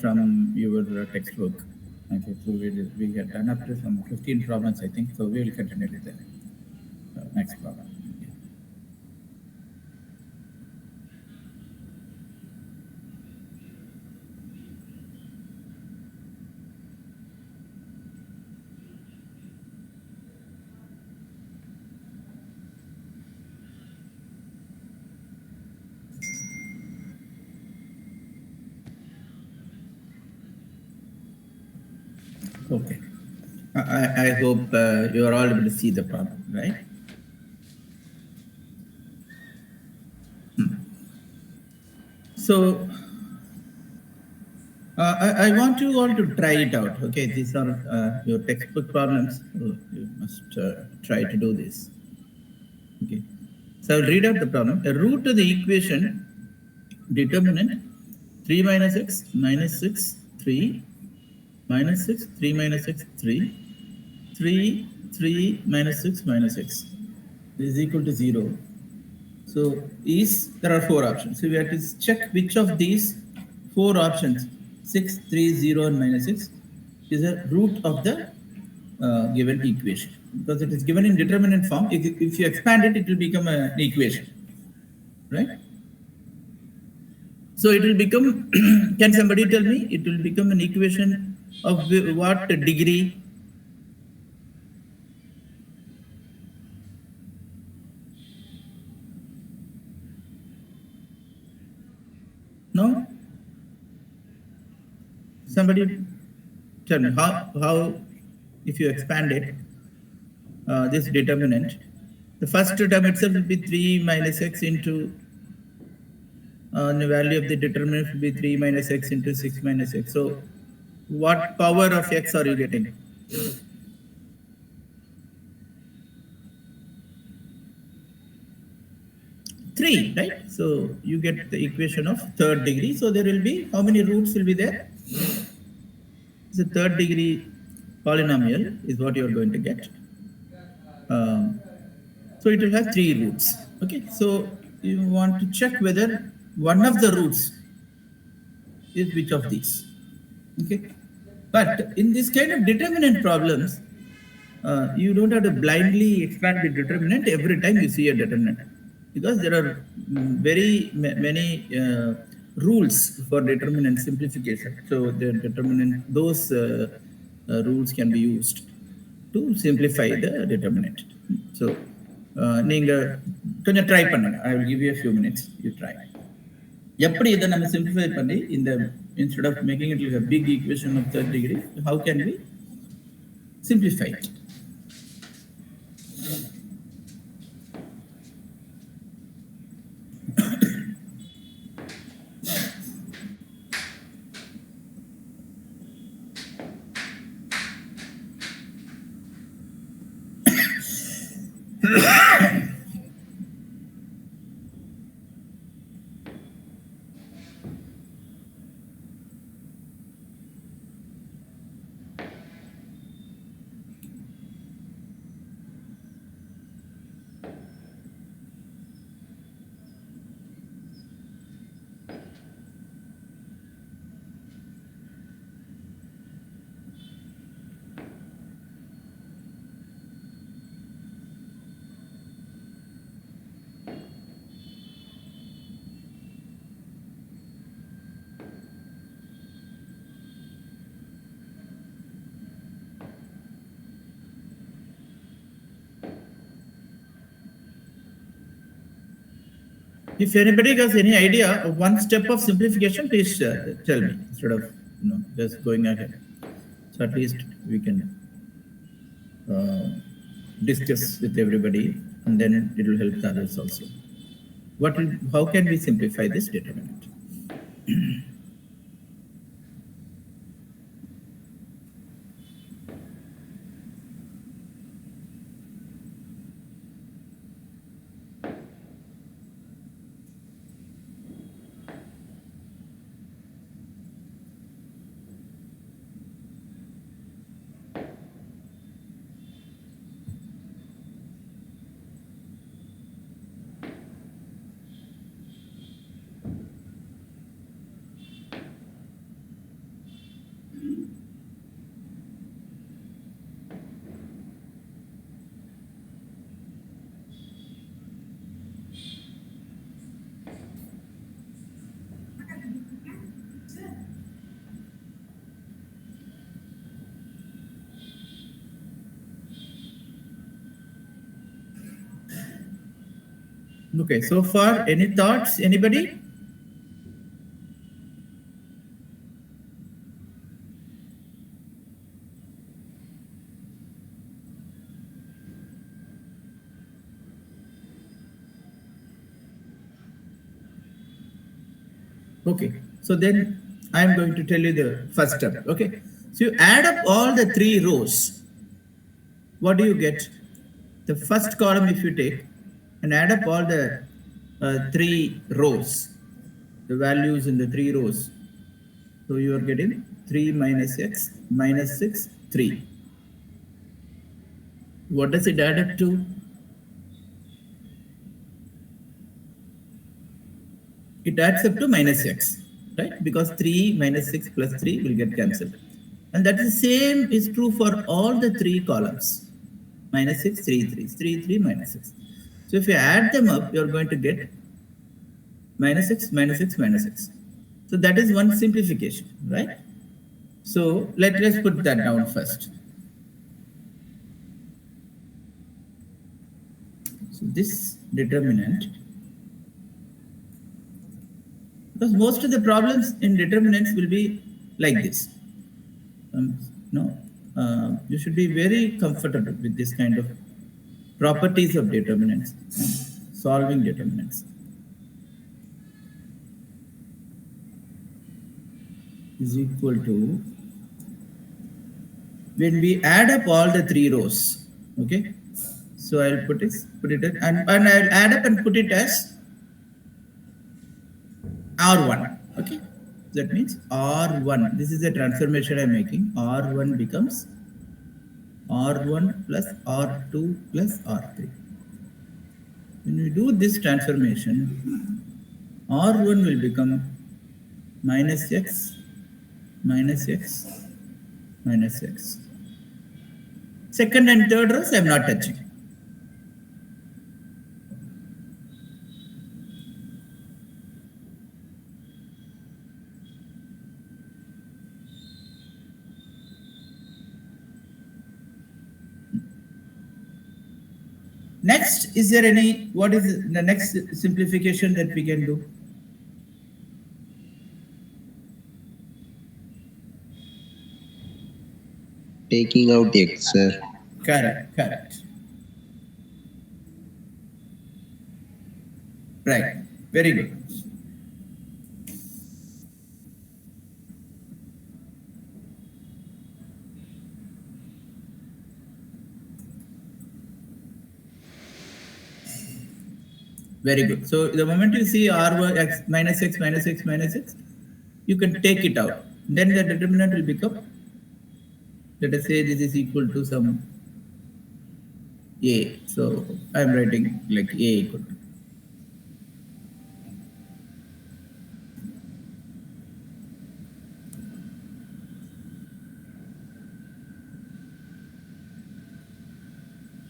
from your textbook. Okay, so we had done up to some 15 problems, I think. So we will continue with the next problem. Okay. I hope you are all able to see the problem, right? So I want you all to try it out. Okay, these are your textbook problems. So you must try to do this. Okay. So I'll read out the problem. A root of the equation determinant 3 minus x minus 6 3 minus 6 3 minus x 3 3 3 minus 6 minus x is equal to 0. So there are four options. So we have to check which of these four options 6 3 0 and minus 6 is a root of the given equation, because it is given in determinant form. If you expand it, it will become an equation, right? So it will become, can somebody tell me, it will become an equation of what degree? No? Somebody tell me, how if you expand it, this determinant, the first term itself will be 3 minus x into, the value of the determinant will be 3 minus x into 6 minus x. So what power of x are you getting? 3, right? So you get the equation of third degree. So there will be, how many roots will be there? The third degree polynomial is what you are going to get. So it will have 3 roots. Okay, so you want to check whether one of the roots is which of these. Okay, but in this kind of determinant problems, you don't have to blindly expand the determinant every time you see a determinant, because there are very many rules for determinant simplification. So the determinant, those rules can be used to simplify the determinant. So நீங்க கொஞ்சம் try பண்ணுங்க. I will give you a few minutes. You try. எப்படி இதை நம்ம simplify பண்ணி இந்த instead of making it like a big equation of third degree, how can we simplify it? If anybody has any idea of one step of simplification, please tell me, instead of just going ahead. So at least we can discuss with everybody, and then it will help the others also. How can we simplify this determinant? Okay, so far, any thoughts? Anybody? Okay, so then I'm going to tell you the first step. Okay, so you add up all the three rows. What do you get? The first column, if you take and add up all the three rows, the values in the three rows. So you are getting 3 minus x minus 6, 3. What does it add up to? It adds up to minus x, right? Because 3 minus 6 plus 3 will get cancelled. And that is the same is true for all the three columns. Minus 6, 3, 3, 3, 3, minus 6. So if you add them up, you're going to get minus 6, minus 6, minus 6. So that is one simplification, right? So let's put that down first. So this determinant, because most of the problems in determinants will be like this. No, you should be very comfortable with this kind of properties of determinants, solving determinants. Is equal to, when we add up all the three rows, okay? So I'll put it and I'll add up and put it as R1, okay? That means R1, this is the transformation I'm making. R1 becomes R1 plus R2 plus R3. When we do this transformation, R1 will become minus x, minus x, minus x. Second and third rows I'm not touching. Next, is there any, what is the next simplification that we can do? Taking out x, sir. Correct. Right, very good. Very good. So the moment you see r x minus x minus x minus x, you can take it out. Then the determinant will become, let us say this is equal to some a. So I'm writing like a equal to.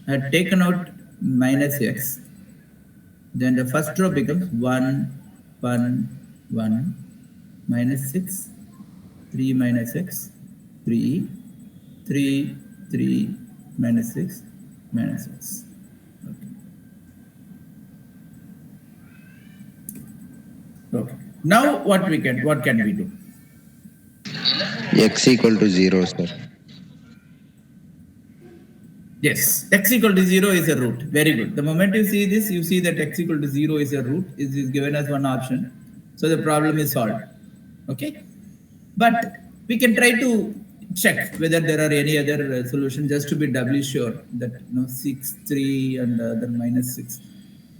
I had taken out minus x. Then the first row becomes 1, 1, 1, minus 6, 3 minus x, 3, 3, 3, minus 6, minus 6. Okay. Now what can we do? X equal to 0, sir. Yes, x equal to 0 is a root. Very good. The moment you see this, you see that x equal to 0 is a root. It is given as one option. So the problem is solved. Okay. But we can try to check whether there are any other solution just to be doubly sure that 6, 3 and other minus 6,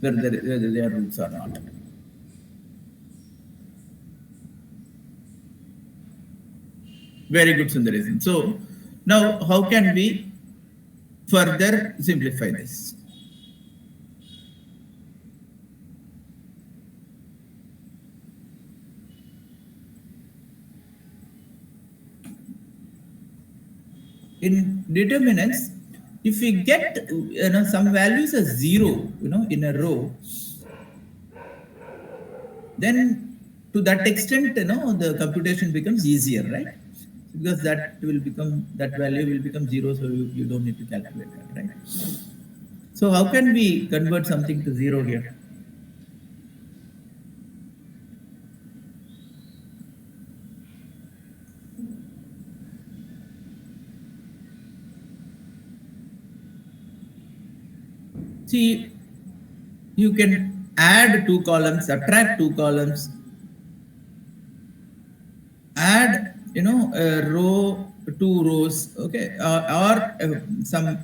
whether they are roots or not. Very good, Sundarism. So now how can we further simplify this? In determinants, if we get some values as 0 in a row, then to that extent the computation becomes easier, right? Because that value will become 0, so you don't need to calculate that, right? So how can we convert something to 0 here? See, you can add two columns, subtract two columns, add, a row, two rows, okay, or some,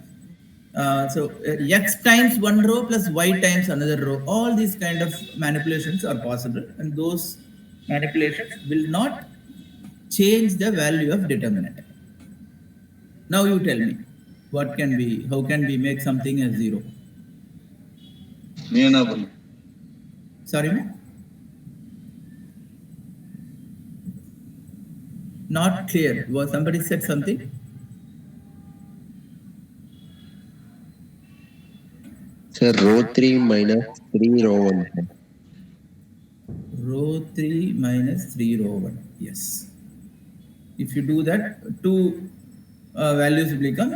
x times one row plus y times another row. All these kind of manipulations are possible, and those manipulations will not change the value of determinant. Now you tell me, how can we make something as zero? Sorry, ma'am? Not clear. Was somebody said something? Sir, row 3 minus 3 row 1. Sir. Row 3 minus 3 row 1. Yes. If you do that, two values will become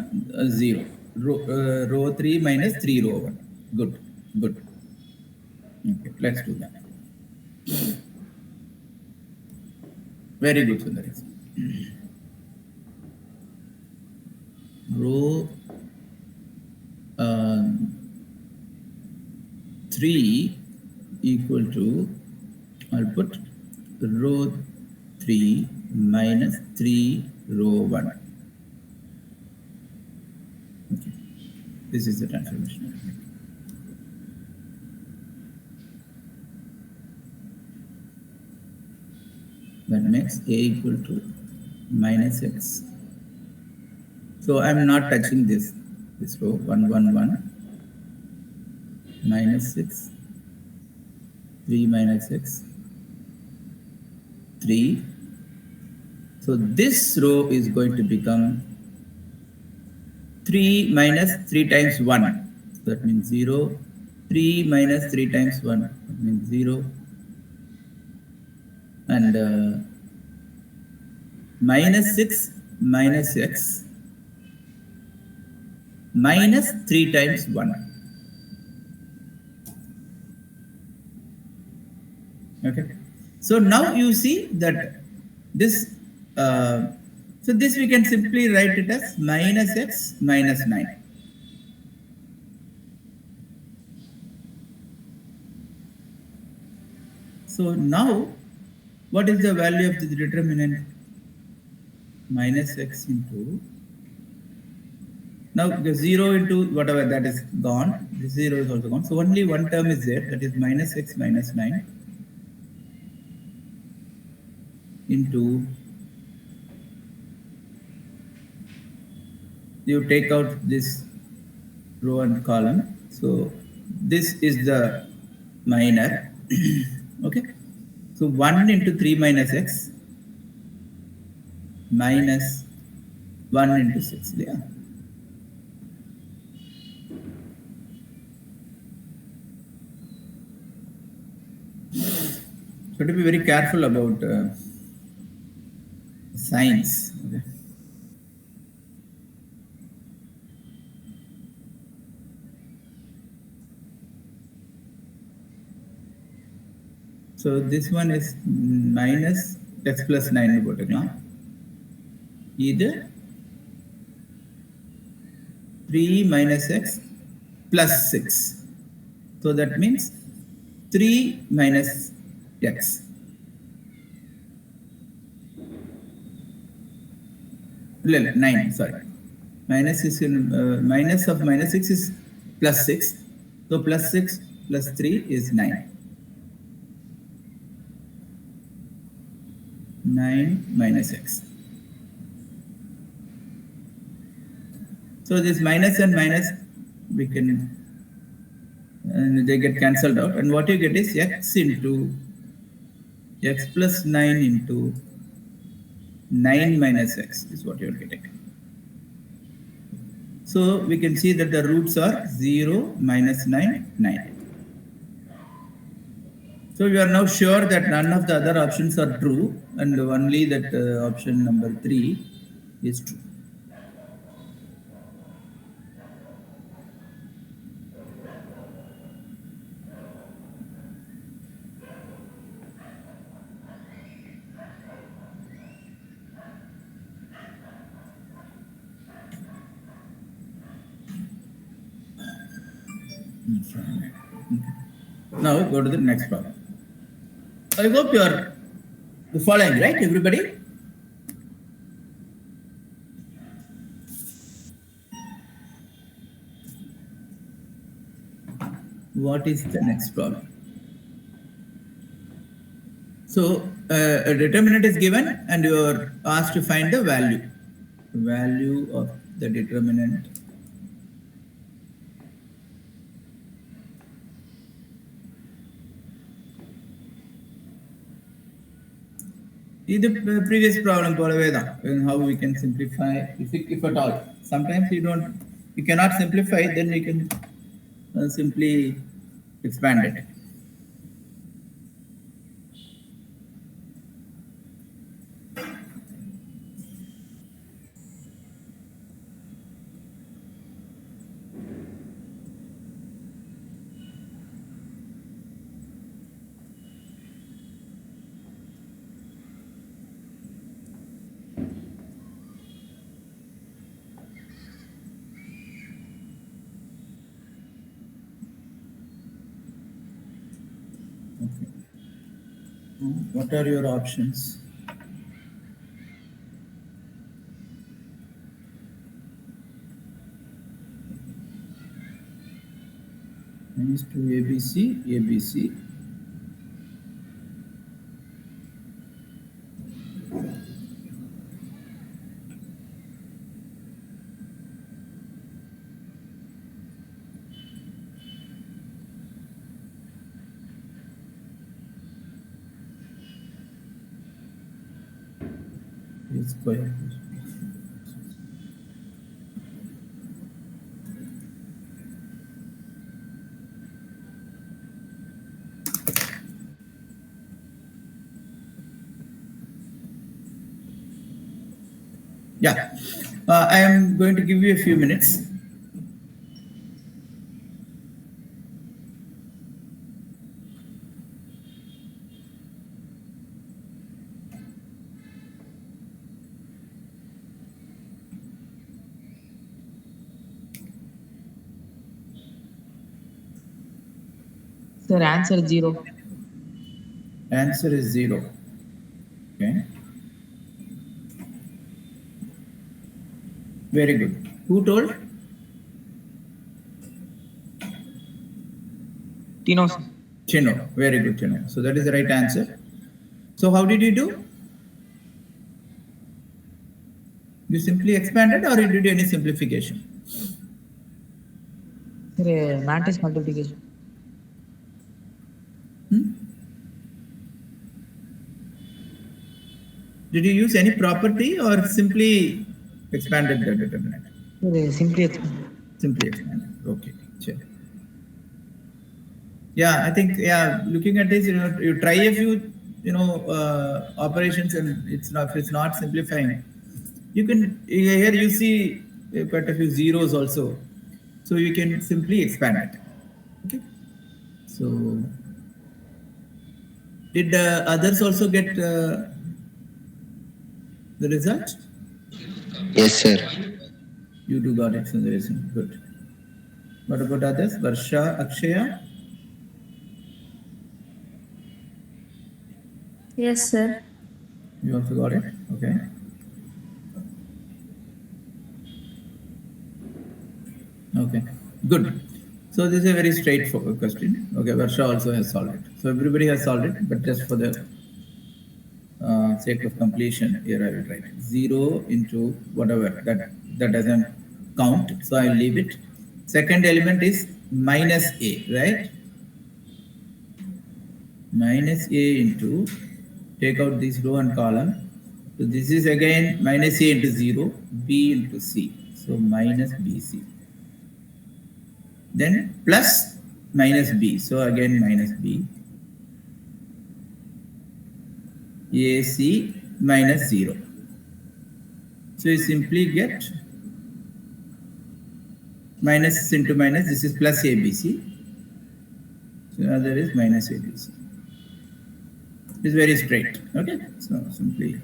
0. Row 3 minus 3 row 1. Good. Good. Okay, let's do that. Very good, Sundari. Row 3 equal to, I'll put row 3 minus 3 row 1. Okay. This is the transformation. That makes a equal to minus x. So I'm not touching this row 1 1 1 minus 6 3 minus x 3. So this row is going to become 3 minus 3 times 1. So that means 0. 3 minus 3 times 1. That means 0. And minus 6 minus x minus 3 times 1. Okay. So now you see that this, so this we can simply write it as minus x minus 9. So now, what is the value of the determinant? Minus x into, now the 0 into whatever, that is gone, this 0 is also gone. So only one term is there, that is minus x minus 9 into, you take out this row and column. So this is the minor. Okay. So 1 into 3 minus x minus 1 into 6. Yeah. So to be very careful about signs. Okay. So this one is minus x plus 9 போட்டுக்கலாம். இது 3 minus x plus 6. So that means 3 minus x. No, 9, sorry. Minus is in, minus of minus 6 is plus 6. So plus 6 plus 3 is 9. 9 minus x. So this minus and minus, we can, and they get cancelled out. And what you get is x into x plus 9 into 9 minus x is what you're getting. So we can see that the roots are 0, minus 9, 9. So we are now sure that none of the other options are true, and only that option number 3 is true. Now go to the next problem. I hope you are following, right, everybody? What is the next problem? So a determinant is given and you are asked to find the value. Value of the determinant. The previous problem how we can simplify if at all. Sometimes you cannot simplify, then we can simply expand it. Okay. What are your options? Minus 2 ABC, ABC. Square. Yeah, I am going to give you a few minutes. Sir, answer 0. Answer is 0. Okay. Very good. Who told? Tino, sir. Chino. Very good, Chino. So that is the right answer. So how did you do? You simply expanded or you did any simplification? Sir, matrix multiplication. Did you use any property or simply expanded the determinant? Sir, simply expand. Simply expanded. Okay. Sure. Yeah, I think looking at this, you try a few operations and if it's not simplifying, you can here you see quite a few zeros also, so you can simply expand it. Okay. So did others also get the result? Yes, sir. You do got it, Sundaresan. Good. What about others? Varsha, Akshaya? Yes, sir. You also got it? Okay. Okay. Good. So this is a very straightforward question. Okay, Varsha also has solved it. So everybody has solved it, but just for the sake of completion, here I will write 0 into whatever, that doesn't count, so I'll leave it. Second element is minus a, right? Minus a into, take out this row and column. So this is again minus a into 0, b into c. So minus bc. Then plus minus b. So again minus b. AC minus 0. So you simply get minus into minus, this is plus ABC. So other is minus ABC. It's very straight. Okay, so simply.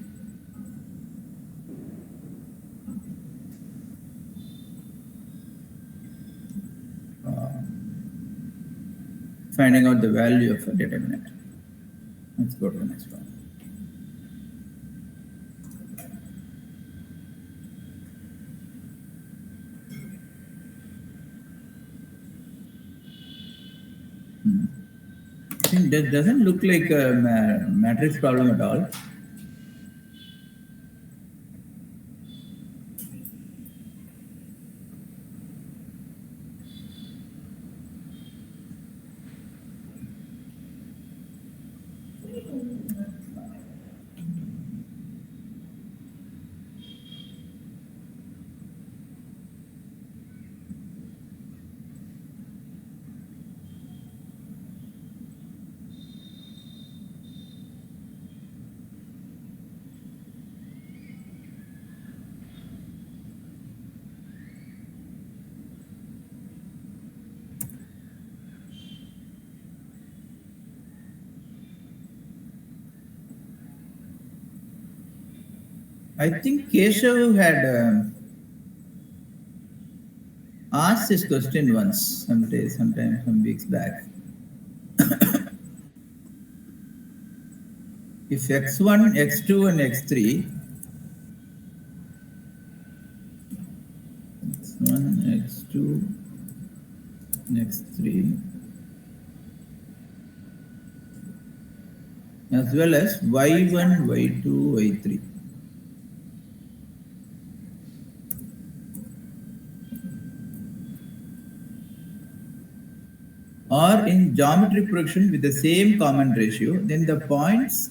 finding out the value of a determinant. Let's go to the next one. I think that doesn't look like a matrix problem at all. I think Keshav had asked this question once, sometime some weeks back. If x1, x2, and x3, x1, x2, x3, as well as y1, y2, y3. Or in geometric projection with the same common ratio, then the points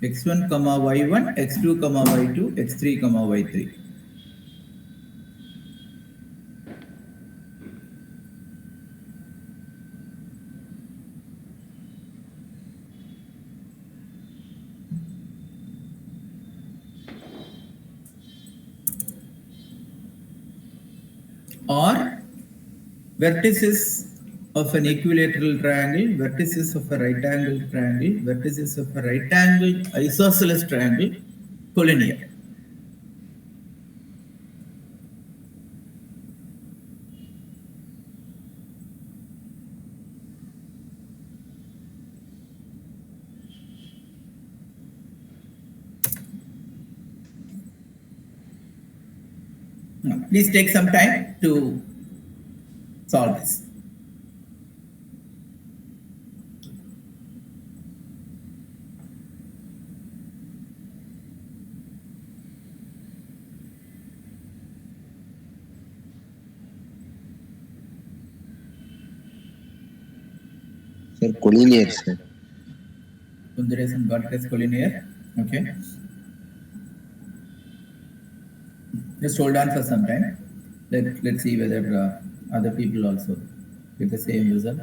x1, y1, x2, y2, x3, y3. Or vertices of an equilateral triangle, vertices of a right angle triangle, vertices of a right angle isosceles triangle, collinear. Now, please take some time to solve this. Sir, collinear, sir. Sundaresan got it as collinear. Okay. Just hold on for some time. Let's see whether other people also get the same result.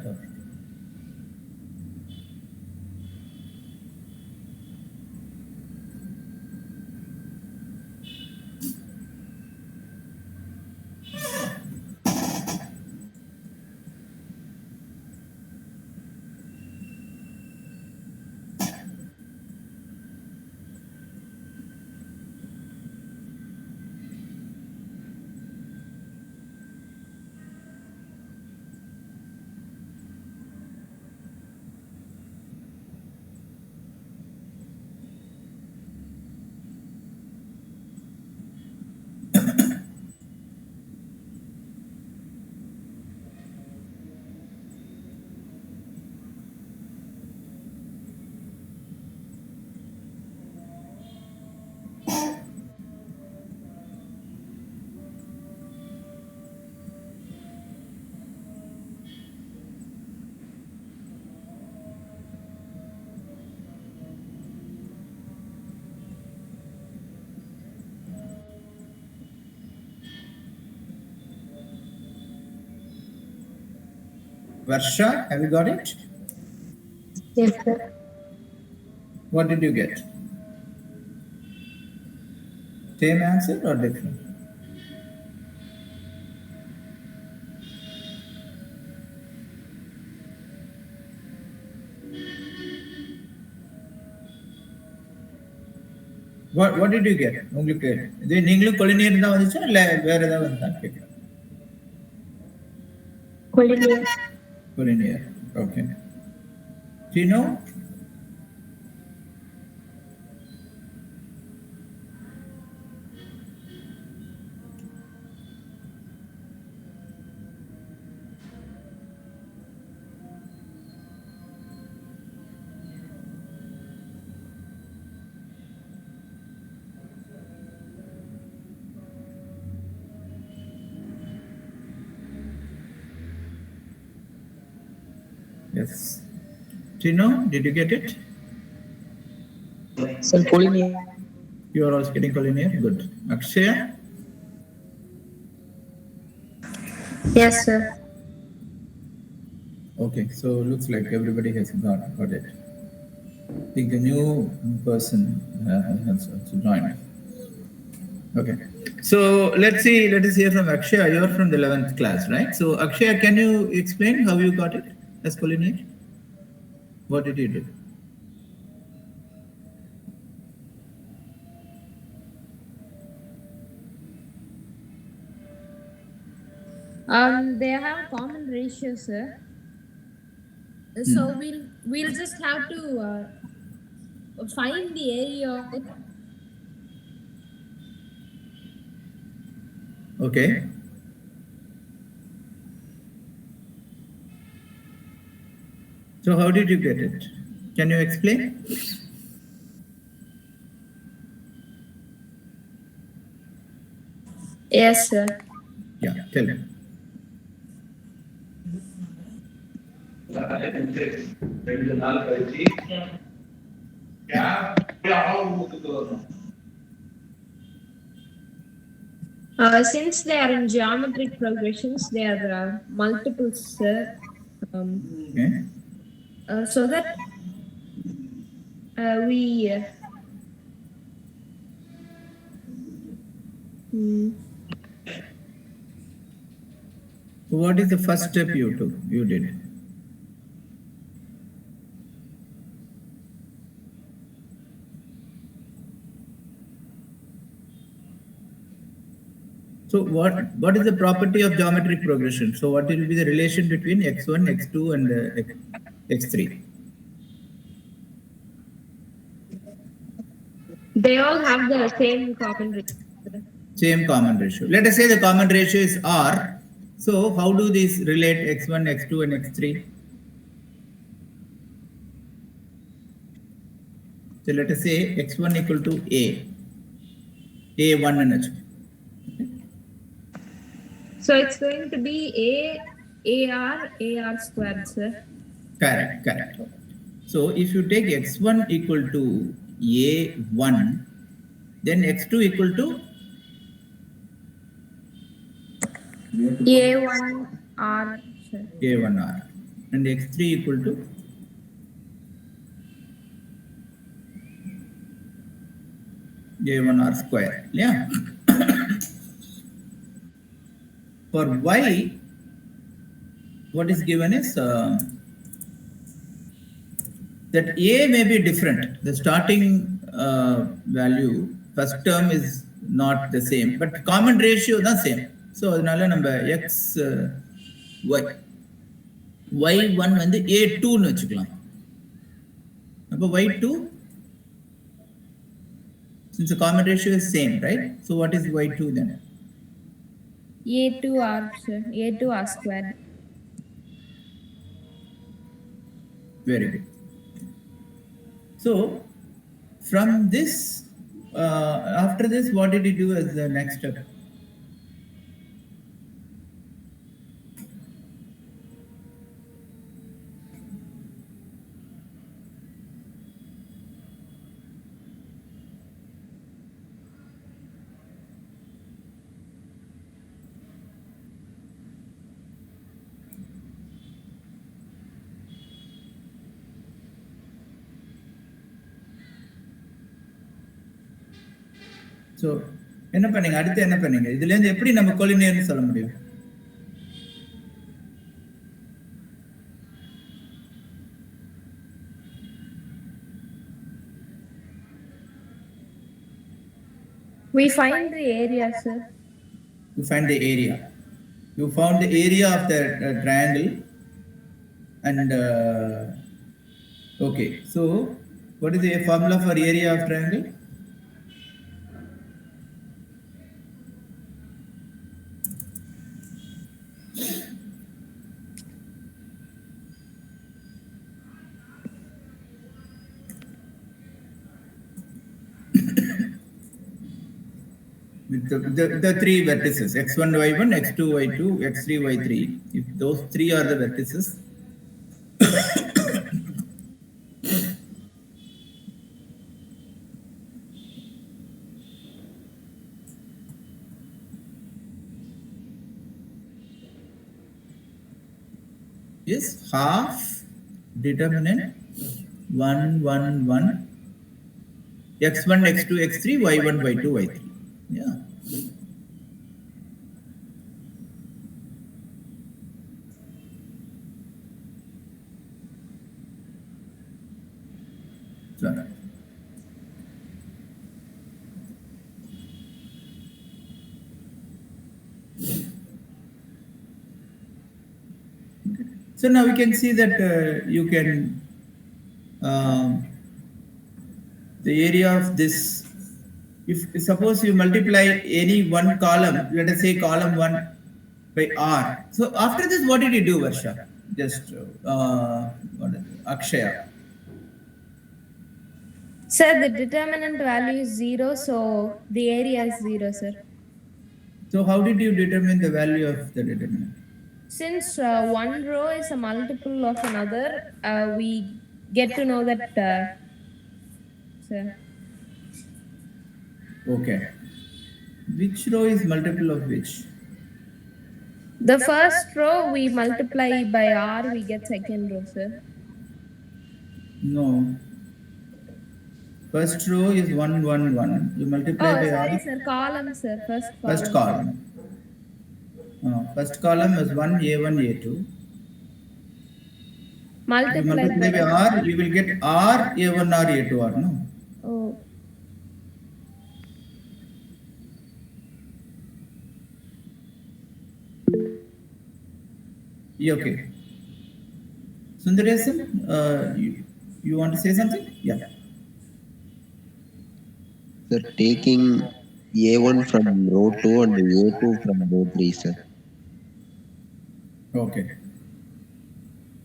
Varsha, have you got it? Yes, sir. What did you get? Same answer or different? What did you get? உங்களுக்கு இது நீங்களும் collinear தான் வந்துச்சா இல்ல வேற ஏதாவது வந்தா கேட்குறேன். Collinear. Collinear. Okay. Do you know? Yes. Do you know? Did you get it? Sir, collinear. You are also getting collinear. Good. Akshaya? Yes, sir. Okay. So looks like everybody has got it. I think a new person has also joined. Okay. So let's see. Let us hear from Akshaya. You're from the 11th class, right? So Akshaya, can you explain how you got it as collinear? What did you do? They have common ratios, sir. So we'll just have to find the area of it. Okay. So how did you get it? Can you explain? Yes, sir. Yeah, tell me. Since they are in geometric progressions, they are multiples, sir. Okay. So that we hmm, So what is the first step you took? You did. So what is the property of geometric progression? So what will be the relation between x1, x2, and x3? they all have the same common ratio, sir. Same common ratio. Let us say the common ratio is r. So how do these relate x1, x2, and x3? So let us say x1 equal to a1 and h. So it's going to be AR squared, sir. Correct, correct. So if you take x1 equal to a1, then x2 equal to A1R, sir. a1r, and x3 equal to a1r square. Yeah. For y, what is given is that a may be different. The starting value, first term is not the same, but common ratio the same. So அதனால நம்ம x y y1 வந்து a2 ன்னு வச்சுக்கலாம். அப்போ y2, since the common ratio is same, right? So what is y2 then? A2R, sir. A2R squared. Very good. So from this, after this, what did you do as the next step? So என்ன பண்ணீங்க? அடுத்து என்ன பண்ணீங்க? இதுல இருந்து எப்படி நம்ம கோலினியர்னு சொல்ல முடியும்? We find the area, sir. You find the area. You found the area of the triangle, and okay. So, what is the formula for area of triangle? With the three vertices x1 y1, x2 y2, x3 y3. If those three are the vertices, is half determinant 1 1 1 x1 x2 x3 y1 y2 y3. Yeah. Sorry. So now we can see that you can the area of this. If suppose you multiply any one column, let us say column 1 by r. So after this, what did you do, Varsha? Just what is it? Akshaya. Sir, the determinant value is 0, so the area is 0, sir. So how did you determine the value of the determinant? Since one row is a multiple of another, we get to know that, sir. Okay. Which row is multiple of which? The first row we multiply by r, we get second row, sir. No. First row is 1 1 1. You multiply Oh, by sorry, r. sir. Column, sir. First column. First column. First column is 1 a1 a2. You Multiply multiply by by r, you will get r a1 or a2 r, no? Oh, Yeah, okay. Sundaresan, you want to say something? Yeah. Sir, taking A1 from row 2 and A2 from row 3, sir. Okay.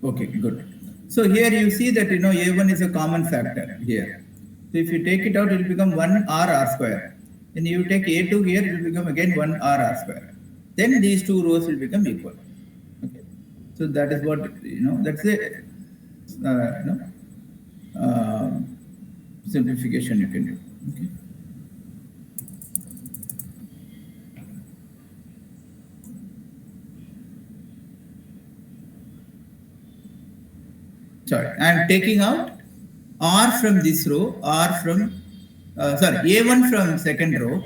Okay, good. So here you see that a1 is a common factor here. So if you take it out, it will become 1 r square. Then you take a2 here, it will become again 1 r square. Then these two rows will become equal. Okay. So that is what that's a simplification you can do. Okay. Sorry, I am taking out r from this row, a1 from second row,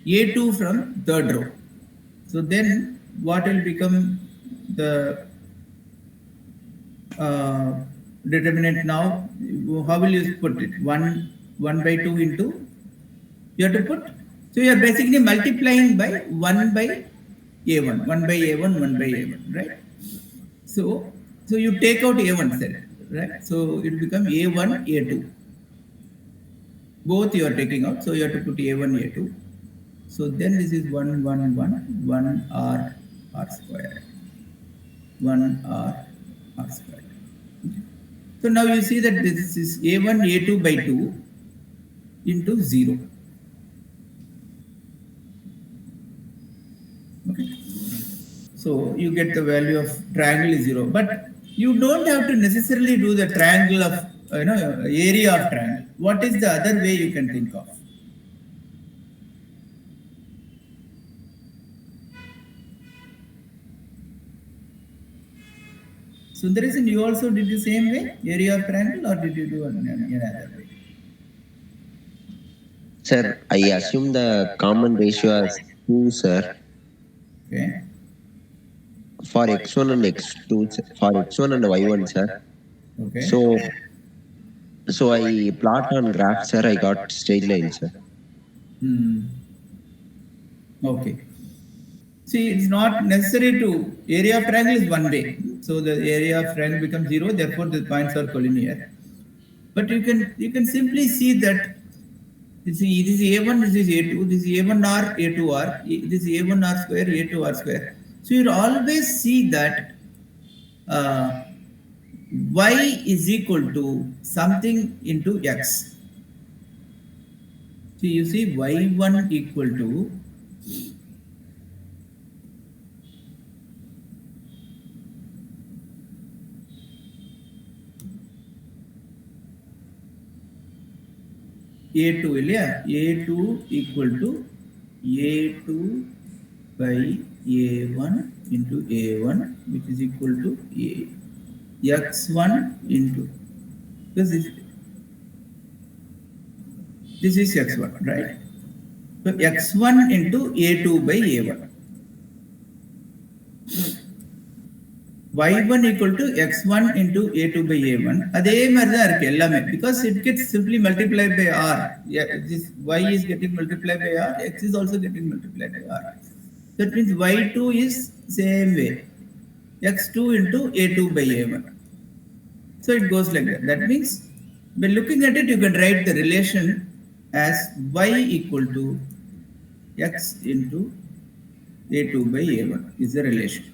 a2 from third row. So then what will become the determinant now? How will you put it? 1 by 2 into, you have to put, so you are basically multiplying by 1 by a1, 1 by a1, 1 by a1, right? So you take out a1 cell, right? So it will become a1, a2. Both you are taking out, so you have to put a1, a2. So then this is 1, 1, 1, 1 r square, 1 r square. Okay. So now you see that this is a1, a2 by 2 into 0. Okay. So you get the value of triangle is 0, but you don't have to necessarily do the triangle of area of triangle. What is the other way you can think of? Sundaresan, you also did the same way, area of triangle, or did you do another way? Sir, I assume the common ratio as 2, sir. Okay. For x1 and x2, for x1 and y1, sir. Okay. So I plot on graph, sir. I got straight line, sir. Okay. See, it's not necessary to, area of triangle is one way. So the area of triangle becomes 0, therefore the points are collinear. But you can simply see that this is A1, this is A2, this is A1R, A2R, this is A1R square, A2R square. So you always see that uh, y is equal to something into x. So you see y1 equal to A2 இல்லையா A2 equal to A2 by A1 into A1 which is equal to A x1 into this is x1, right? So x1 into A2 by A1. y1 equal to x1 into a2 by a1 அதே மாதிரி தான் இருக்கு எல்லாமே because it gets simply multiplied by r. Yeah, this y is getting multiplied by r, x is also getting multiplied by r. That means y2 is same way, x2 into a2 by a1. So it goes like that. That means by looking at it you can write the relation as y equal to x into a2 by a1 is the relation.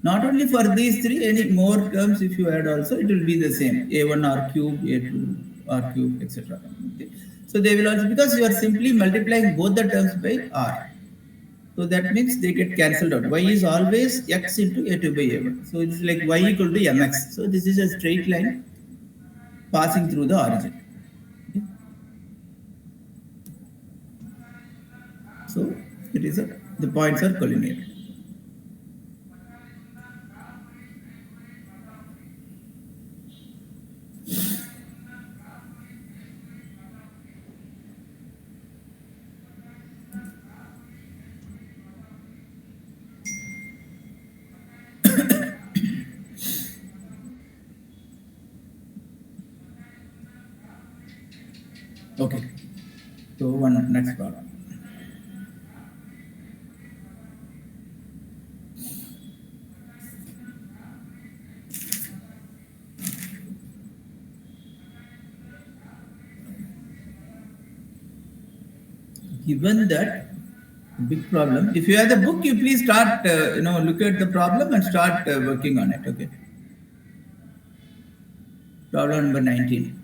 Not only for these three, any more terms if you add also, it will be the same. A1 r cube, A2 r cube, etc. Okay. So they will also, because you are simply multiplying both the terms by r. So that means they get cancelled out. Y is always x into A2 by A1. So it's like y equal to mx. So this is a straight line passing through the origin. Okay. So it is the points are collinear. Okay, so one next problem. Given that big problem, if you have the book, you please start, look at the problem and start working on it. Okay. Problem number 19.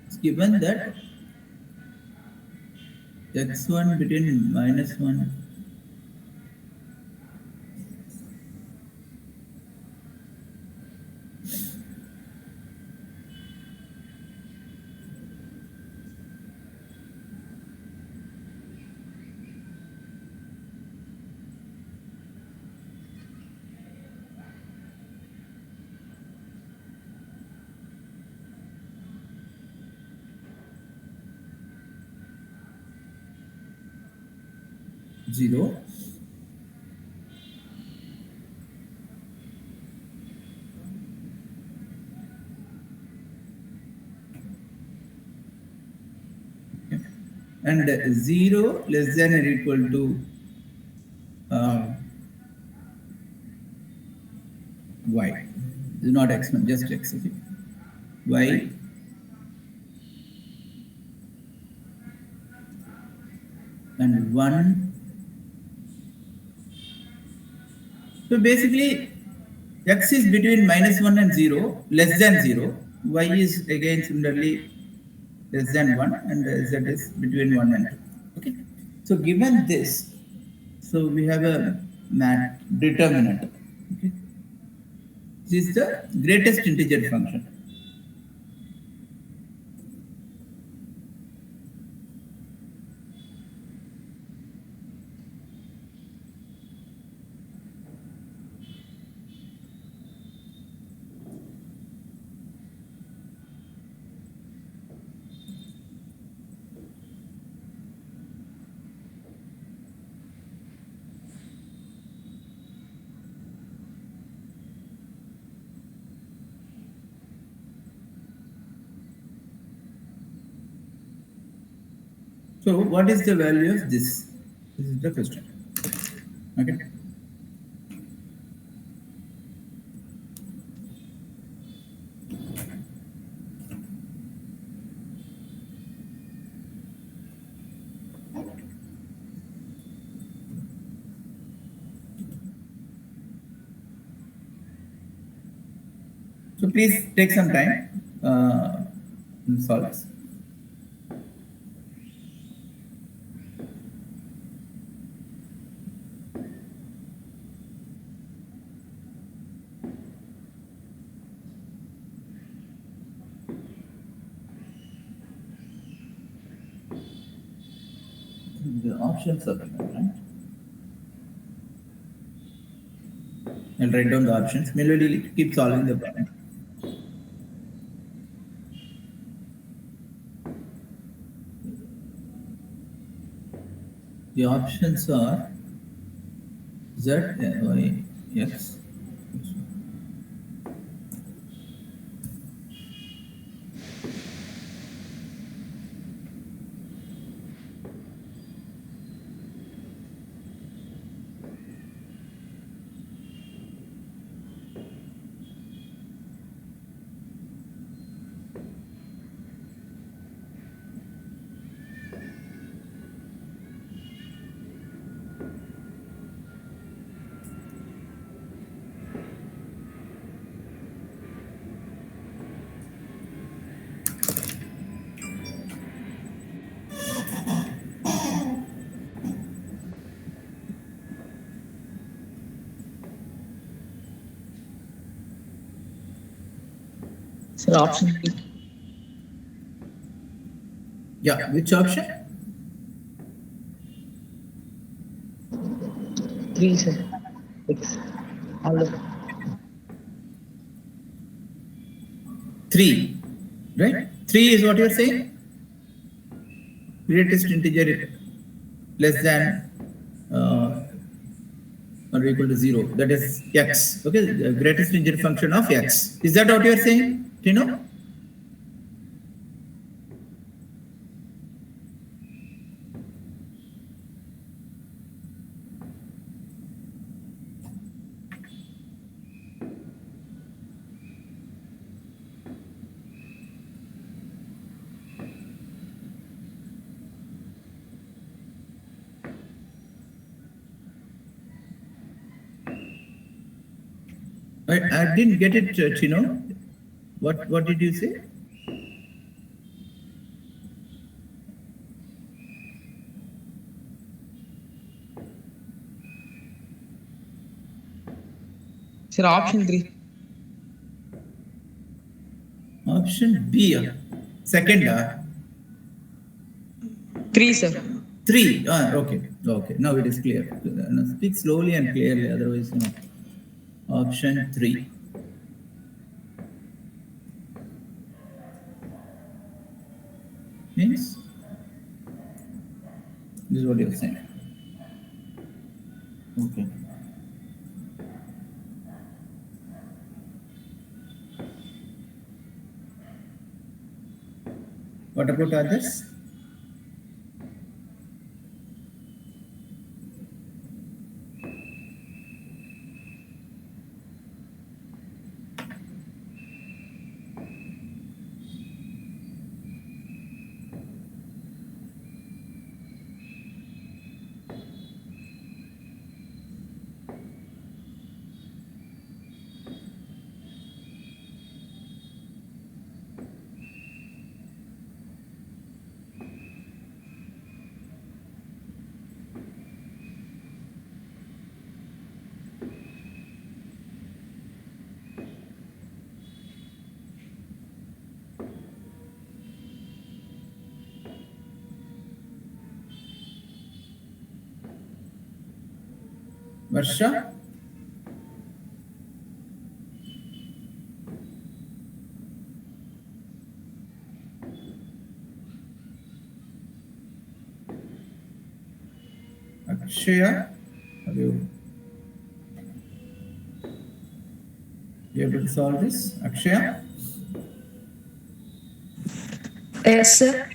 It's given that x1 between -1 0 and 0 less than or equal to y. This is not x1, just x. Okay. Y and 1. So basically x is between -1 and 0, less than 0. Y is again similarly less than 1 and z is between 1 and 2. Okay. So given this, so we have a determinant. Okay. This is the greatest integer function. So what is the value of this? This is the question. Okay. So please take some time and solve this. The options are given, right? I'll write down the options. Melody, keep solving the problem. The options are Z, Y, X. Sir, option 3. Yeah, which option? 3, sir. X. All the 3, right? 3 is what you're saying? Greatest integer less than or equal to 0. That is x. Okay, the greatest integer function of x. Is that what you're saying, Tino? I didn't get it, Chino. What did you say? Sir, option 3. Option B. Second. 3, sir. 3. Okay. Okay. Now it is clear. Now speak slowly and clearly. Otherwise, no. Option 3. Means this is what you're saying. Okay. What about others? Varsha? Akshaya? Have you able to solve this? Akshaya? Yes, sir.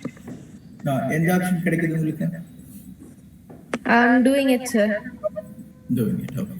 எந்த option கிடைக்குது உங்களுக்கு? I'm doing it, sir. Doing it, okay.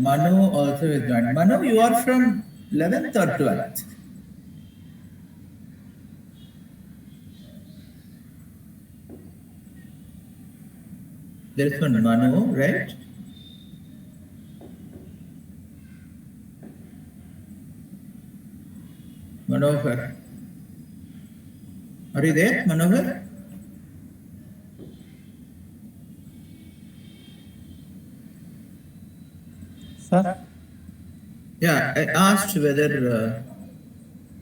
Manu also is joined. Manu, you are from 11th or 12th? There is one Manu, right? Manohar. Are you there, Manohar? Sir? Yeah, I asked whether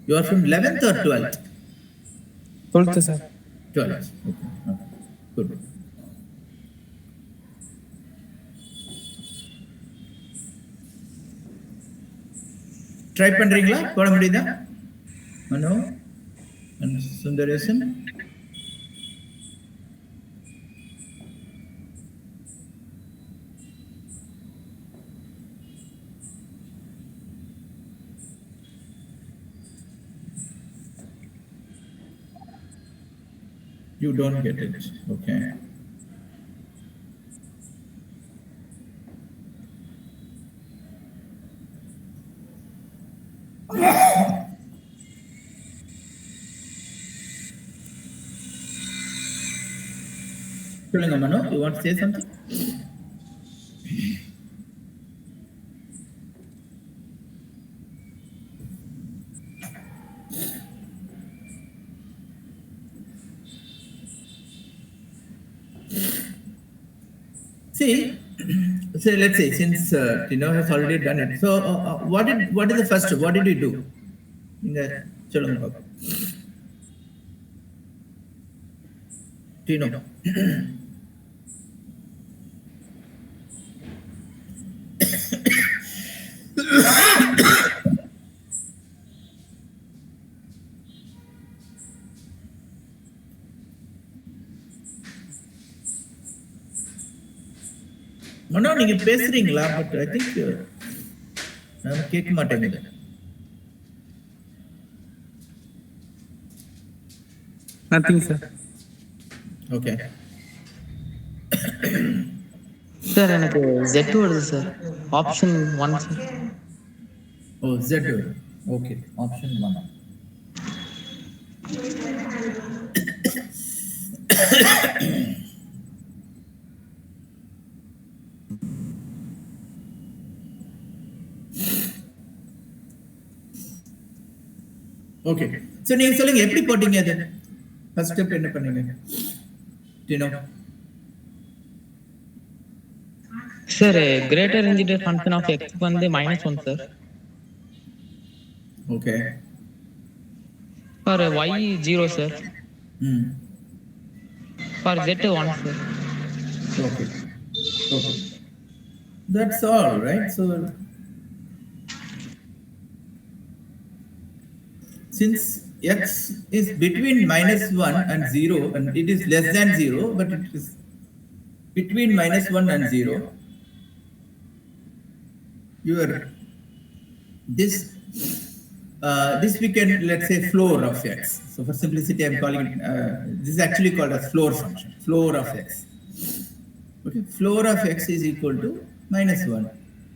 you are from 11th or 12th? 12th, sir. 12th. Okay. Good. Try பண்றீங்களா? போட முடியுதா? மனோ and Sundaresan. You don't get it. Okay. சொல்லுங்க மனோ, you want to say something? See, so let's say since Tino has already done it. So what is the first? What did you do? இங்க சொல்லுங்க பாப்போம். Tino. மனோ நீங்க பேசுறீங்களா? But I think நான் கேட்க மாட்டேங்குது. Nothing, sir. Okay. Sir எனக்கு Z வருது sir. Option 1 sir. Oh Z. Okay, option 1. Okay. So நீங்க சொல்லுங்க எப்படி போட்டீங்க அது? ஃபர்ஸ்ட் ஸ்டெப் என்ன பண்ணீங்க? டினோ. Sir greater integer function of x வந்து -1 sir. Okay. For y 0 sir. ம். For z 1 sir. Okay. Okay. That's all, right? So since x is between -1 and 0, and it is less than 0, but it is between -1 and 0, your this this we can, let's say, floor of x. So for simplicity, I'm calling it, this is actually called as floor function, floor of x. Okay, floor of x is equal to -1,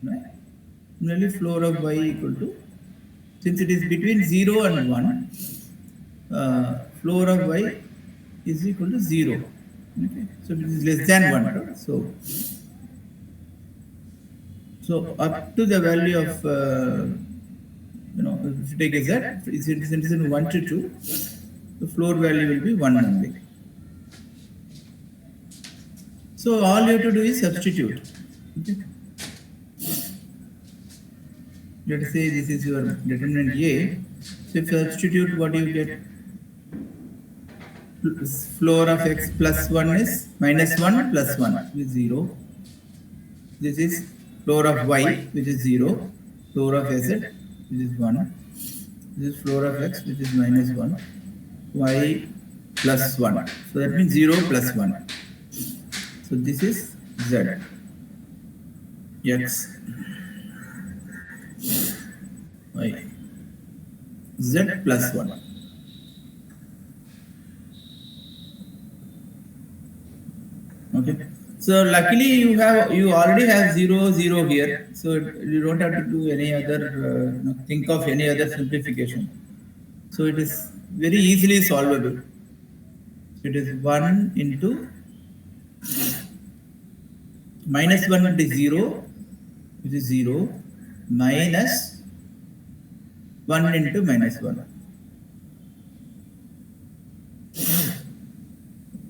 right? Similarly, floor of y equal to, since it is between 0 and 1, floor of y is equal to 0. Okay, so it is less than 1. Right? So up to the value of, if you take a z, it is in 1 to 2, the floor value will be 1 only. So all you have to do is substitute. Okay. Let us say this is your determinant A. So if you substitute, what do you get? Floor of x plus 1 is -1 plus 1, which is 0. This is floor of y, which is 0. Floor of z, which is 1. This is floor of x, which is -1. Y plus 1. So that means 0 plus 1. So this is z. X. Y. Z plus 1. Okay. So luckily you already have 0, 0 here. So you don't have to do any other, think of any other simplification. So it is very easily solvable. It is 1 into -1 into 0, which is 0, minus 1 into -1,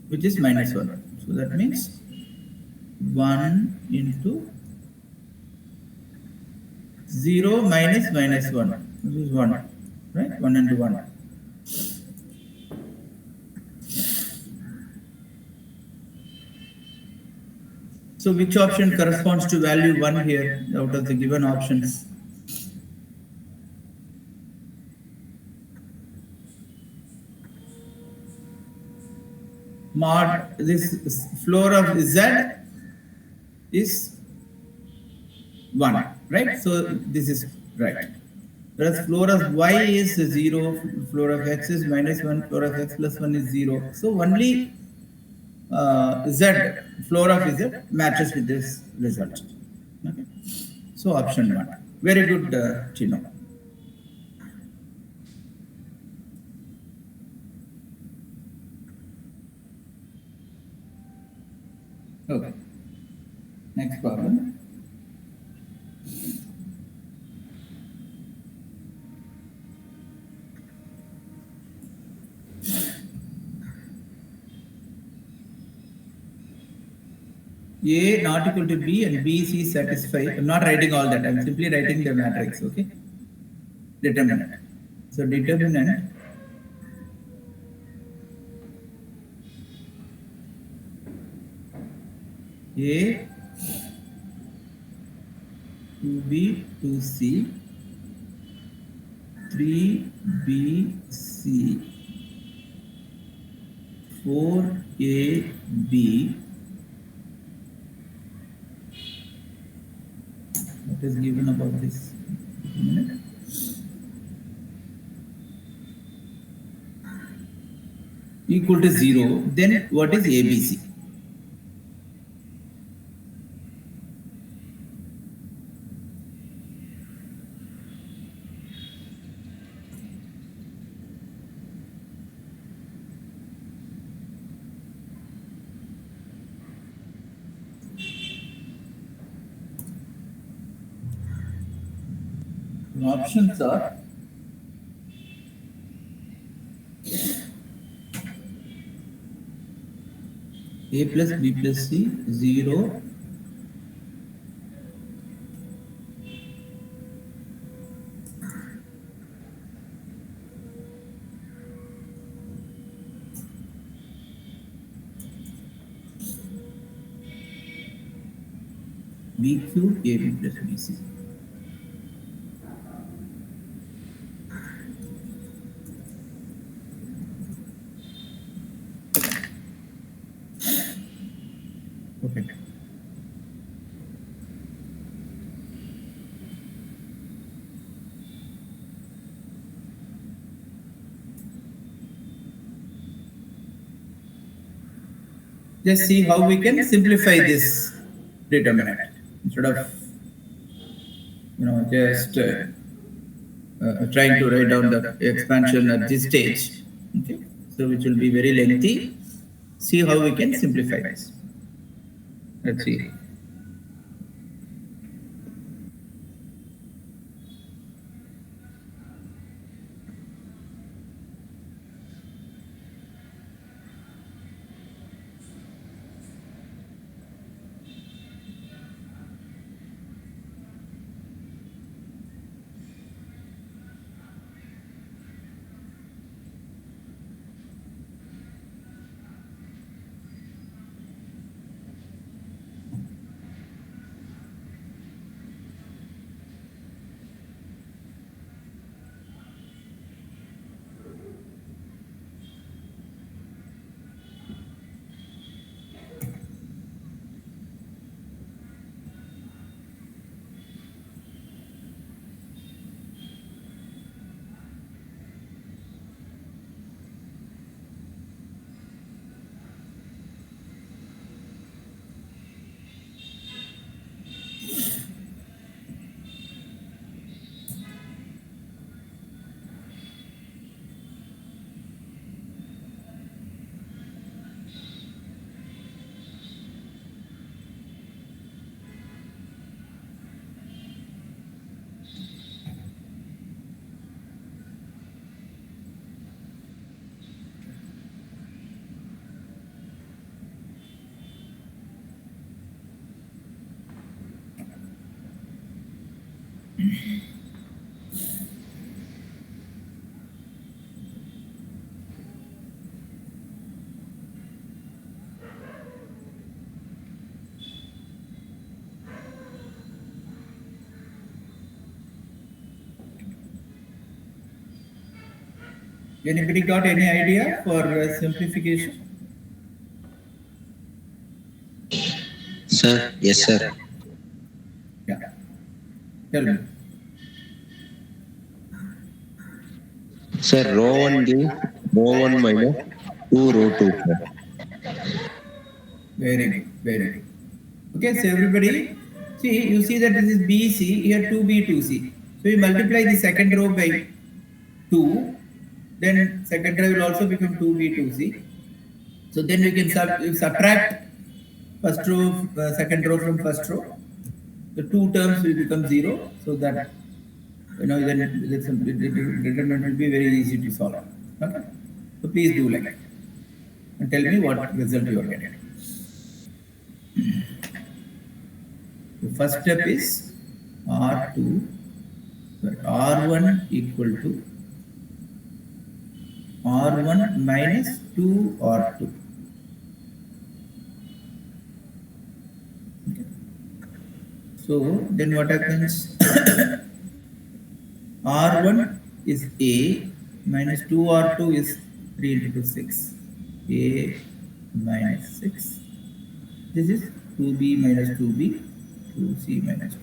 which is -1. So that means 1 into 0 minus -1, which is 1, right? 1 into 1. So which option corresponds to value 1 here out of the given options? Mod, this floor of z is 1, right? So this is right. Whereas floor of y is 0, floor of x is -1, floor of x plus 1 is 0. So only z, floor of z matches with this result. Okay. So option 1. Very good, Chino. Okay. Next problem. A not equal to B and B, C satisfy. I'm not writing all that. I'm simply writing the matrix. Okay. Determinant. So determinant A, 2B, 2C, 3BC, 4AB. What is given about this? Equal to 0. Then what is ABC? The options are A plus B plus C, 0, B cube AB plus BC. Okay. Just see how we can simplify this determinant instead of just trying to write down the expansion at this stage. Okay, so which will be very lengthy. See how we can simplify this. Let's see. Anybody got any idea for simplification? Sir, yes, sir. Yeah. Tell me. Sir, row 1 gives row 1 minus 2 row 2, sir. Very good. Very good. Okay, so everybody, see, you see that this is BC, here 2B, 2C. So you multiply the second row by 2, then second row will also become 2B, 2C. So then we can subtract first row, second row from first row. The two terms will become 0, so that then the determinant will be very easy to solve. Okay, so please do like that and tell me what result you are getting. The first step is R2, R1 equal to R1 minus 2R2. Okay. So then what happens? R1 is A minus 2R2 is 3 into 6. A minus 6. This is 2B minus 2B, 2C minus 2C.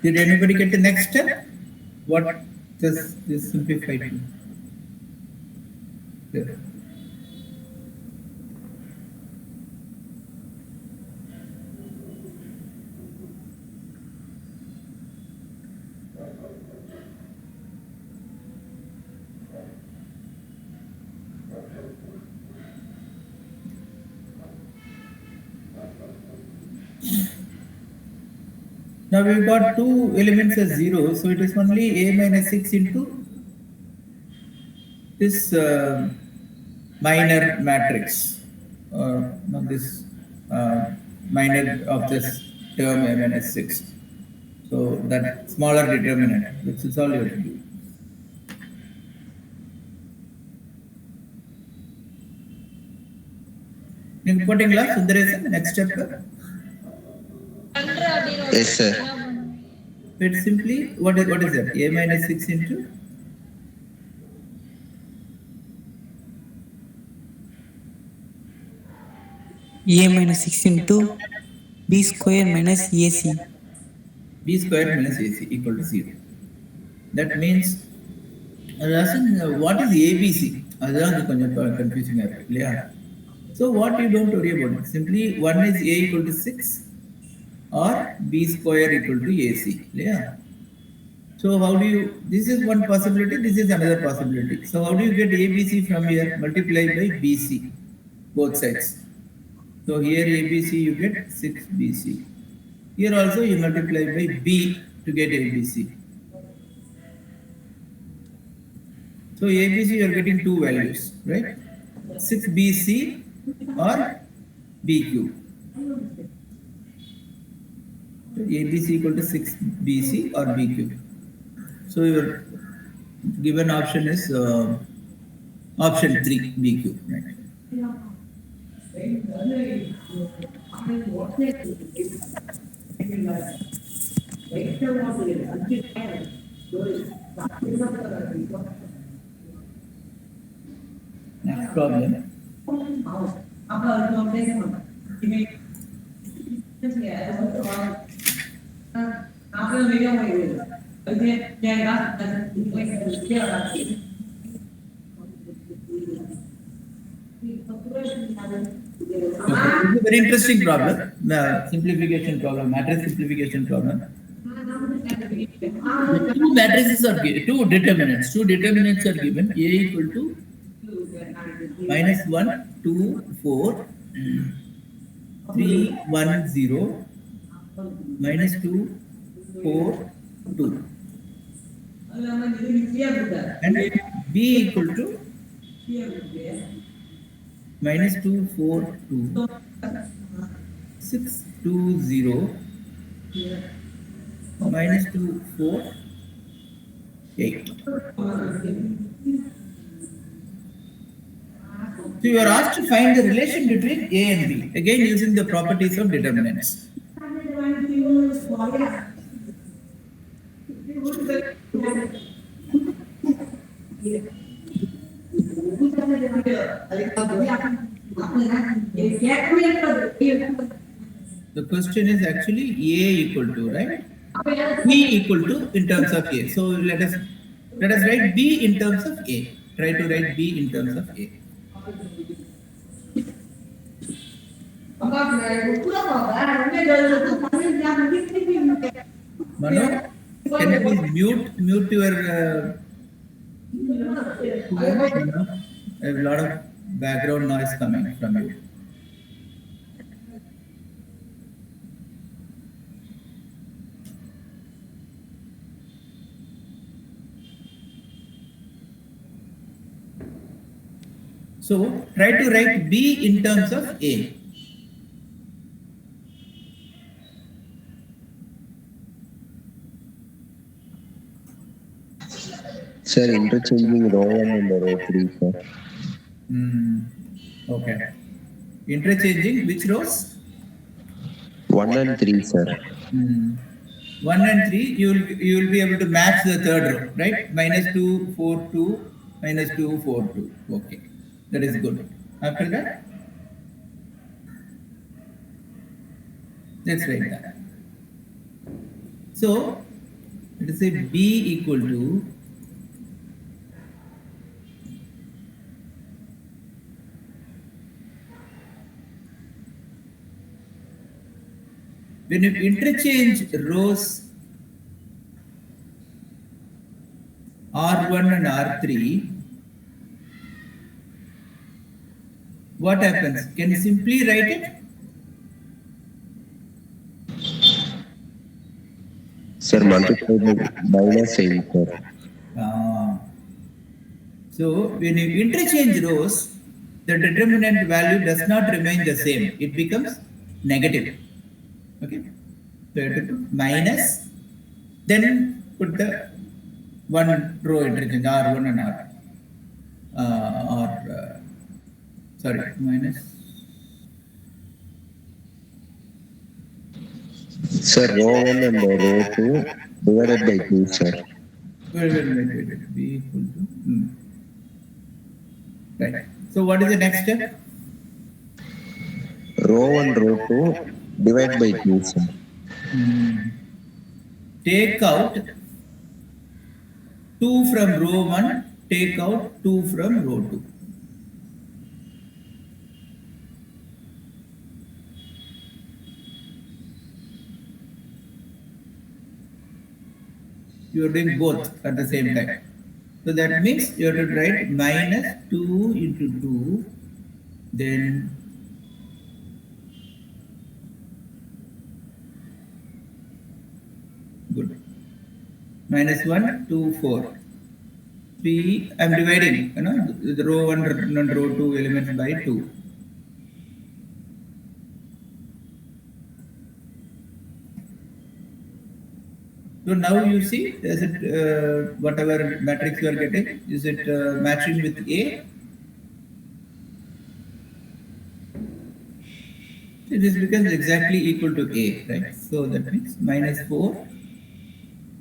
Did anybody get the next step? What does this simplify to? Yeah. Now we've got two elements as 0, so it is only a minus 6 into this minor matrix, or no, this minor of this term a minus 6. So that smaller determinant, which is all you have to do. Reporting class, Sundaresan, next chapter. Yes, sir. It's simply, what is that? A minus 6 into? A minus 6 into B square minus AC. B square minus AC equal to 0. That means, what is ABC? That's confusing. Yeah. So what you don't worry about it. Simply one is A equal to 6 or B square equal to AC. Yeah. So how do you, this is one possibility, this is another possibility. So how do you get ABC from here? Multiply by BC, both sides. So here ABC you get 6BC. Here also you multiply by B to get ABC. So ABC you are getting two values, right? 6BC or BQ. So ABC equal to 6BC or BQ. So your given option is option 3, BQ, right? Next problem. Okay. This is a very interesting problem, the simplification problem, matrix simplification problem. The two matrices are given, two determinants are given, A equal to minus 1, 2, 4, 3, 1, 0, minus 2, 4, 2. And B equal to minus 2, 4, 2, 6, 2, 0, minus 2, 4, 8. So you are asked to find the relation between A and B, again using the properties of determinants. The question is actually A equal to, right? B equal to in terms of A. So let us write B in terms of A. Try to write B in terms of A. Mano, can you please mute your a lot of background noise coming from you. So try to write B in terms of A. Sir, interchanging row 1 and row 3, sir. Okay. Interchanging which rows? 1 and 3, sir. 1 and 3, you will be able to match the third row, right? Minus 2, 4, 2, minus 2, 4, 2. Okay. That is good. After that, let's write that. So let us say B equal to when you interchange rows R1 and R3, what happens? Can you simply write it? Sir, multiply by minus sign, sir. Ah. So when you interchange rows, the determinant value does not remain the same. It becomes negative. Okay. So you have to put minus, then put the one row interchange R1 and R. Sorry, minus. Sir, row 1 and row 2 divided by 2, sir. Wait. B equal to. Right. So what is the next step? Row 1, row 2 divide by 2, sir. Take out 2 from row 1, take out 2 from row 2. You are doing both at the same time. So that means you have to write minus 2 into 2, then good. Minus 1, 2, 4. 3, I am dividing, the row 1 and row 2 elements by 2. So now you see, is it whatever matrix you are getting, is it matching with A? This becomes exactly equal to A, right? So that means minus 4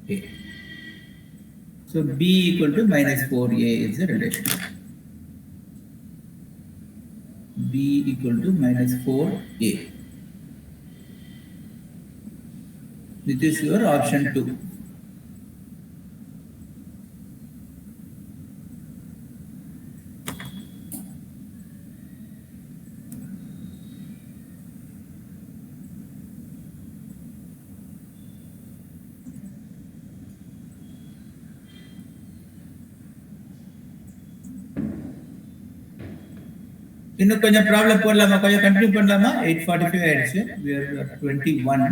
A. So B equal to minus 4A is the relation. B equal to minus 4A. This is your option 2. இன்னும் கொஞ்சம் problem போடலாமா கொஞ்சம் continue பண்ணலாமா 8:45 ஆயிடுச்சு we are at 21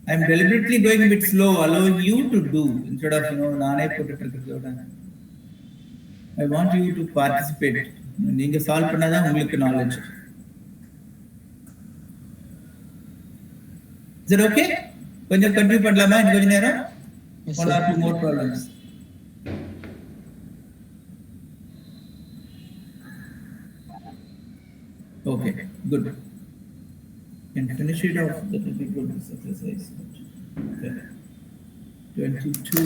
I am deliberately going a bit slow allowing you to do instead of நானே போட்டுட்டு இருக்கிறதோட I want you to participate நீங்க சால்வ் பண்ணாதான் உங்களுக்கு knowledge is it okay கொஞ்சம் கண்டினியூ பண்ணலாமா இன்னும் கொஞ்ச நேரம் one or two more problems okay good can finish it off that will be good this exercise okay 22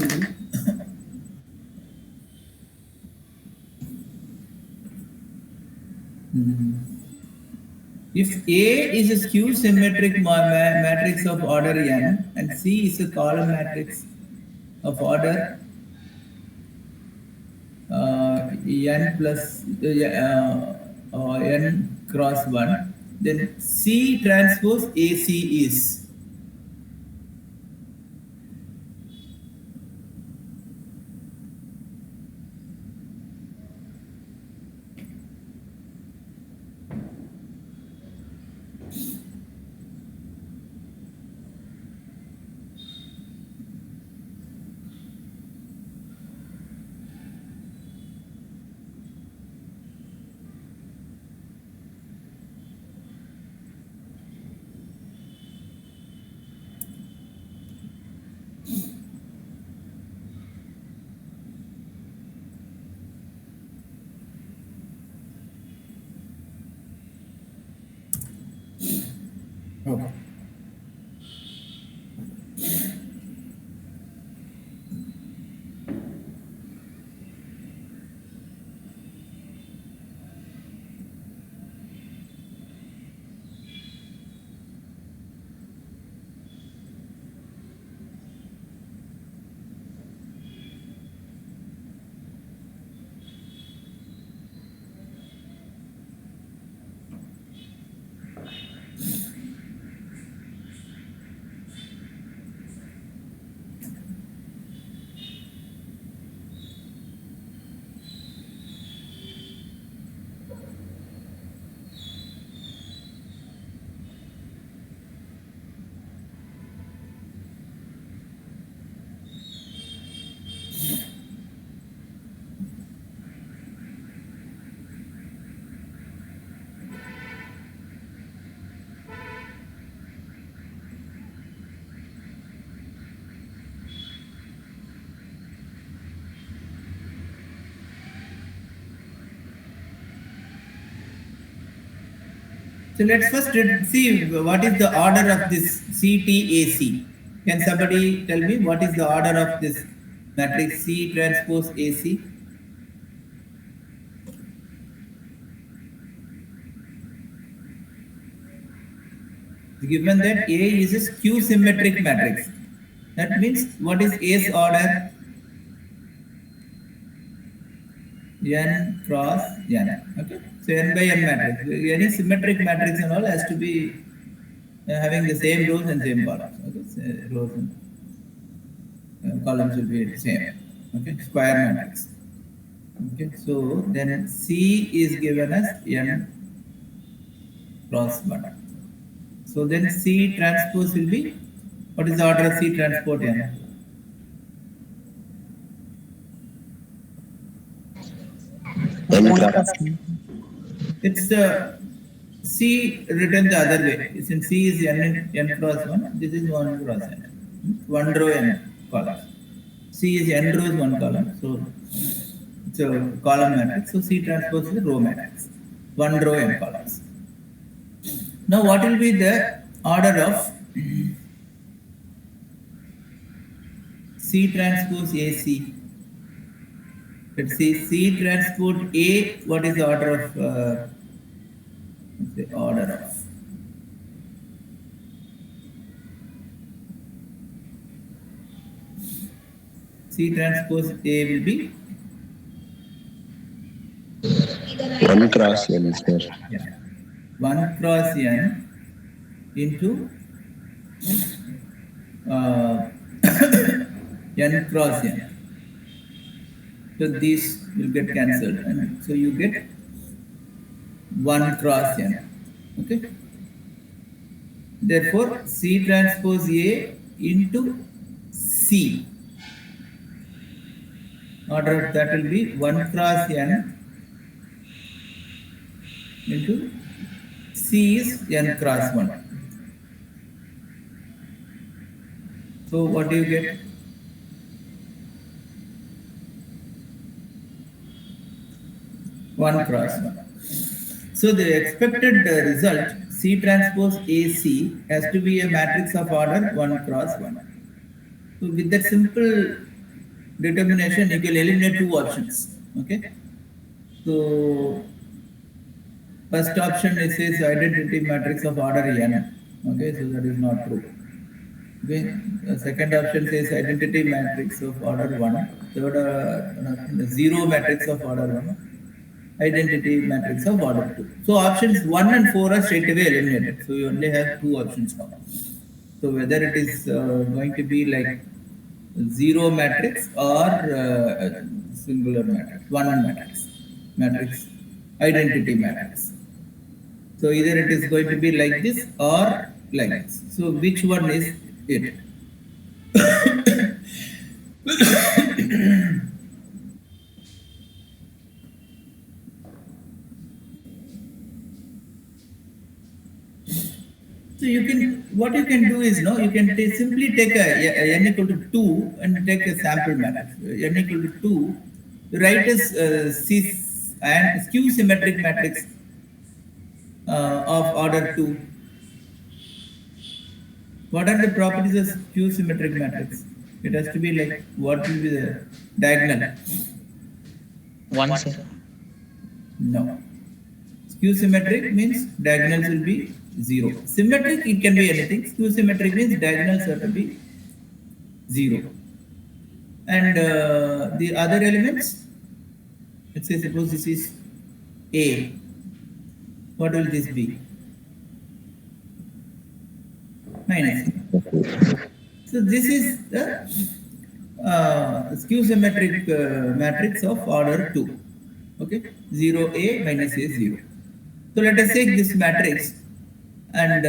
If A is a skew symmetric matrix of order n and C is a column matrix of order n plus n cross 1, then C transpose AC is So let's first see what is the order of this CTAC. Can somebody tell me what is the order of this matrix C transpose AC? Given that A is a skew symmetric matrix, that means what is A's order? N cross N. Okay, so N by N matrix. Any symmetric matrix and all has to be having the same rows and same columns. Okay, so rows and columns will be the same. Okay, square matrix. Okay, so then C is given as N cross 1. So then C transpose will be, what is the order of C transport N? N cross. It's C written the other way. Since C is N cross 1, this is 1 cross N. 1 row N column. C is N rows 1 column. So it's a column matrix. So C transpose is a row matrix. 1 row N columns. Now what will be the order of C transpose AC? Let's see, C transpose A, what is the order of, C transpose A will be 1 cross N, sir. yeah, 1 cross N into N cross N. So these will get cancelled, and so you get 1 cross N. Okay. Therefore, C transpose A into C. Order of that will be 1 cross N into C is N cross 1. So what do you get? One cross 1. So the expected result C transpose AC has to be a matrix of order 1 cross 1. So with that simple determination, you can eliminate 2 options. Okay. So first option it says identity matrix of order N. Okay, so that is not true. Okay. The second option says identity matrix of order 1. Third, zero matrix of order 1. Identity matrix of order 2. So options 1 and 4 are straight away eliminated. So you only have 2 options now. So whether it is going to be like zero matrix or singular matrix, one matrix, identity matrix. So either it is going to be like this or like this. So which one is it? So you can, what you can do is, you can simply take a n equal to 2 and take a sample matrix. N equal to 2, write as C and skew symmetric matrix of order 2. What are the properties of skew symmetric matrix? It has to be like, what will be the diagonal? 1, sir. No. Skew symmetric means diagonals will be 0. Symmetric, it can be anything. Skew symmetric means diagonals have to be 0. And the other elements, let's say suppose this is A. What will this be? Minus A. So this is the skew symmetric matrix of order 2. Okay, 0A minus A 0. So let us take this matrix and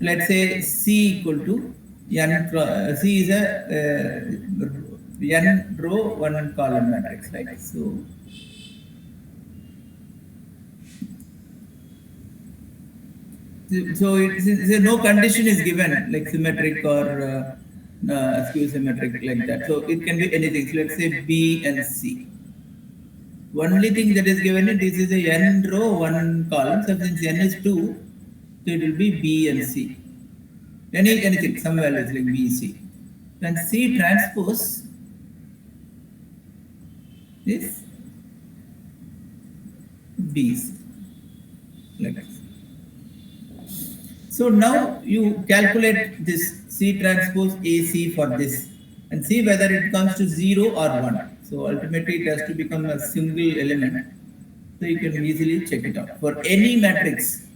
let's say C equal to n cross, C is a n row 1 column matrix, right? So no condition is given like symmetric or skew symmetric like that. So it can be anything. So let's say B and C. only thing that is given it is a n row, one column. So since n is 2, so it will be B and C. Anything, some values like B, C. Then C transpose is B, C. Like this. So now you calculate this C transpose AC for this and see whether it comes to 0 or 1. So ultimately it has to become a single element. So you can easily check it out for any matrix,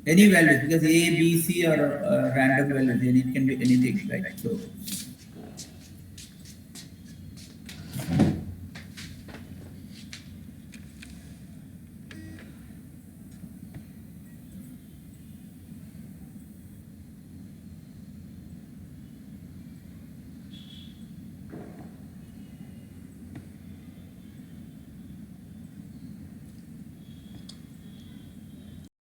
any value, because A, B, C are random values, it can be anything, right? So